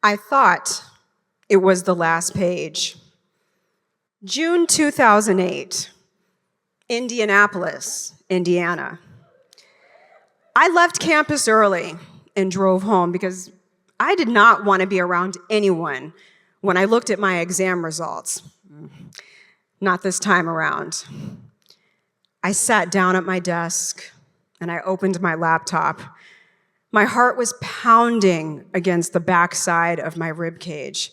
I thought it was the last page. June 2008, Indianapolis, Indiana. I left campus early and drove home because I did not want to be around anyone when I looked at my exam results. Not this time around. I sat down at my desk and I opened my laptop. My heart was pounding against the backside of my rib cage,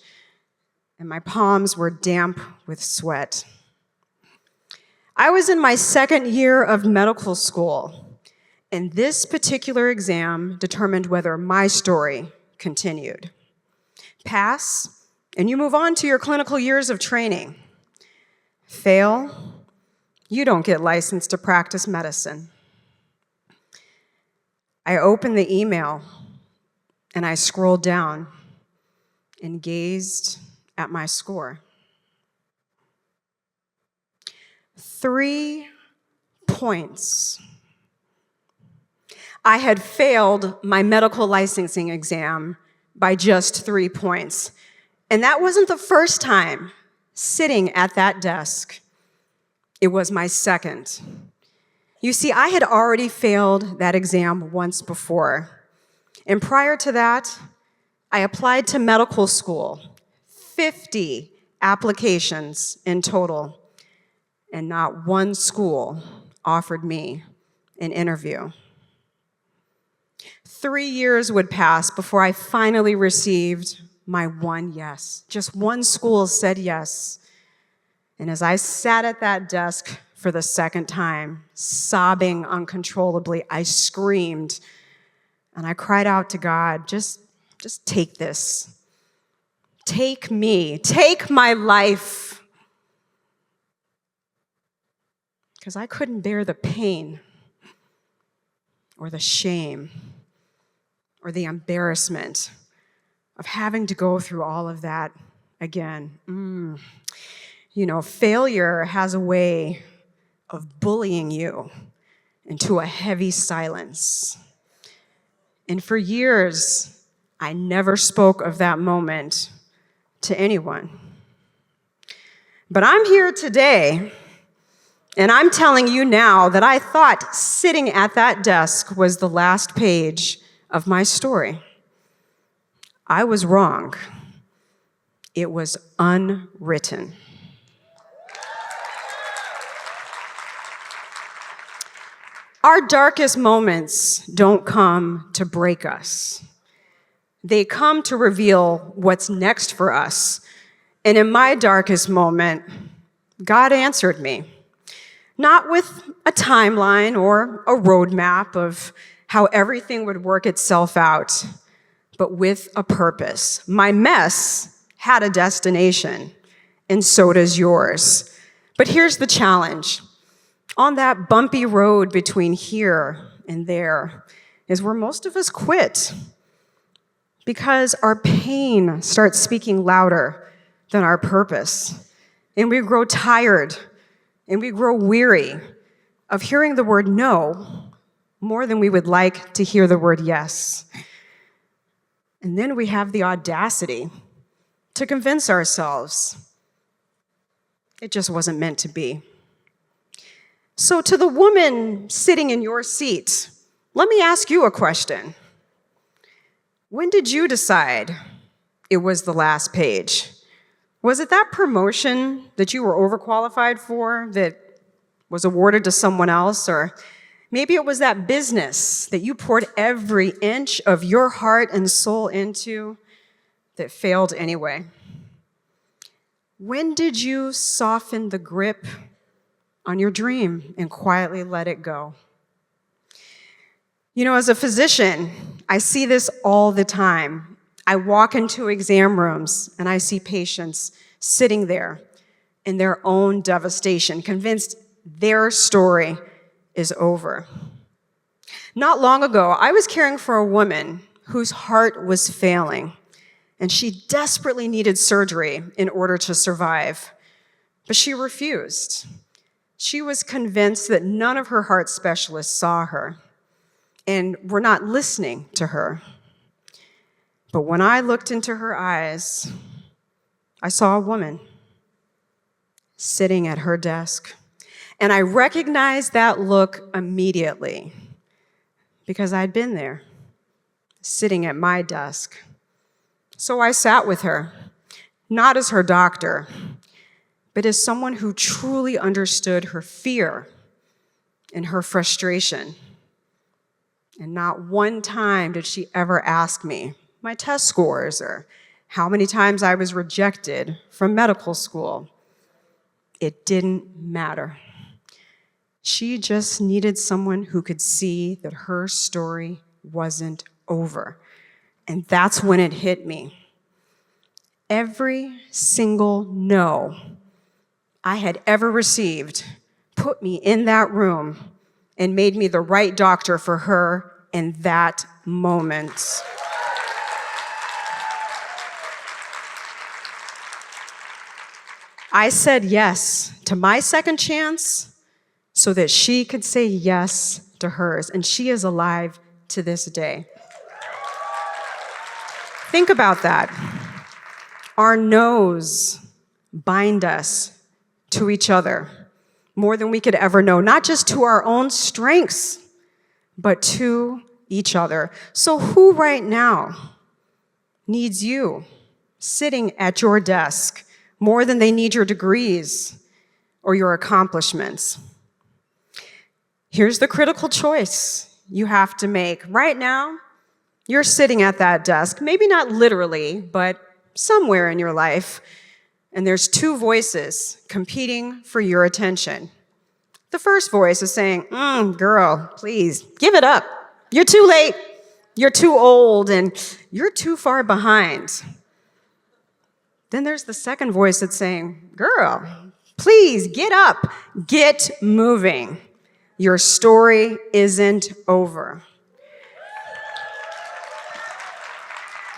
and my palms were damp with sweat. I was in my second year of medical school, and this particular exam determined whether my story continued. Pass, and you move on to your clinical years of training. Fail, you don't get licensed to practice medicine. I opened the email, and I scrolled down and gazed at my score. 3 points. I had failed my medical licensing exam by just 3 points. And that wasn't the first time sitting at that desk. It was my second. You see, I had already failed that exam once before. And prior to that, I applied to medical school, 50 applications in total, and not one school offered me an interview. 3 years would pass before I finally received my one yes. Just one school said yes. And as I sat at that desk for the second time, sobbing uncontrollably, I screamed and I cried out to God, just take this. Take me, take my life. Because I couldn't bear the pain or the shame or the embarrassment of having to go through all of that again. You know, failure has a way of bullying you into a heavy silence. And for years, I never spoke of that moment to anyone. But I'm here today, and I'm telling you now that I thought sitting at that desk was the last page of my story. I was wrong. It was unwritten. Our darkest moments don't come to break us. They come to reveal what's next for us. And in my darkest moment, God answered me. Not with a timeline or a roadmap of how everything would work itself out, but with a purpose. My mess had a destination, and so does yours. But here's the challenge. On that bumpy road between here and there is where most of us quit, because our pain starts speaking louder than our purpose. And we grow tired and we grow weary of hearing the word no more than we would like to hear the word yes. And then we have the audacity to convince ourselves it just wasn't meant to be. So to the woman sitting in your seat, let me ask you a question. When did you decide it was the last page? Was it that promotion that you were overqualified for that was awarded to someone else? Or maybe it was that business that you poured every inch of your heart and soul into that failed anyway? When did you soften the grip on your dream and quietly let it go? You know, as a physician, I see this all the time. I walk into exam rooms and I see patients sitting there in their own devastation, convinced their story is over. Not long ago, I was caring for a woman whose heart was failing, and she desperately needed surgery in order to survive, but she refused. She was convinced that none of her heart specialists saw her and were not listening to her. But when I looked into her eyes, I saw a woman sitting at her desk. And I recognized that look immediately because I'd been there, sitting at my desk. So I sat with her, not as her doctor, but as someone who truly understood her fear and her frustration. And not one time did she ever ask me my test scores or how many times I was rejected from medical school. It didn't matter. She just needed someone who could see that her story wasn't over. And that's when it hit me. Every single no I had ever received put me in that room and made me the right doctor for her in that moment. I said yes to my second chance so that she could say yes to hers, and she is alive to this day. Think about that. Our no's bind us to each other more than we could ever know, not just to our own strengths, but to each other. So who right now needs you sitting at your desk more than they need your degrees or your accomplishments? Here's the critical choice you have to make. Right now, you're sitting at that desk, maybe not literally, but somewhere in your life, and there's two voices competing for your attention. The first voice is saying, girl, please, give it up. You're too late, you're too old, and you're too far behind. Then there's the second voice that's saying, girl, please get up, get moving. Your story isn't over.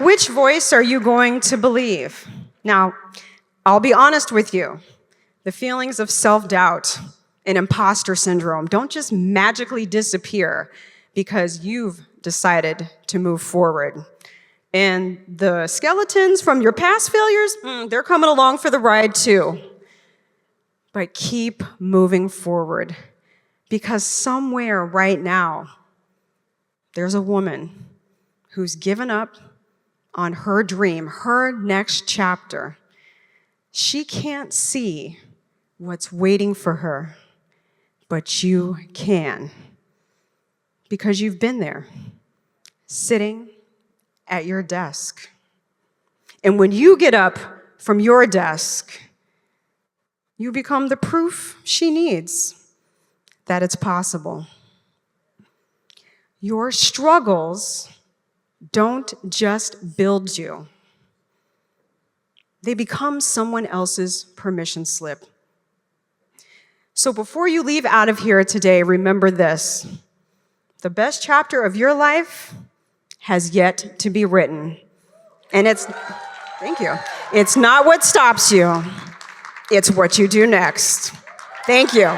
Which voice are you going to believe? Now, I'll be honest with you. The feelings of self-doubt and imposter syndrome don't just magically disappear because you've decided to move forward. And the skeletons from your past failures, they're coming along for the ride too. But keep moving forward, because somewhere right now, there's a woman who's given up on her dream, her next chapter. She can't see what's waiting for her, but you can, because you've been there, sitting at your desk. And when you get up from your desk, you become the proof she needs that it's possible. Your struggles don't just build you. They become someone else's permission slip. So before you leave out of here today, remember this. The best chapter of your life has yet to be written. And thank you. It's not what stops you. It's what you do next. Thank you.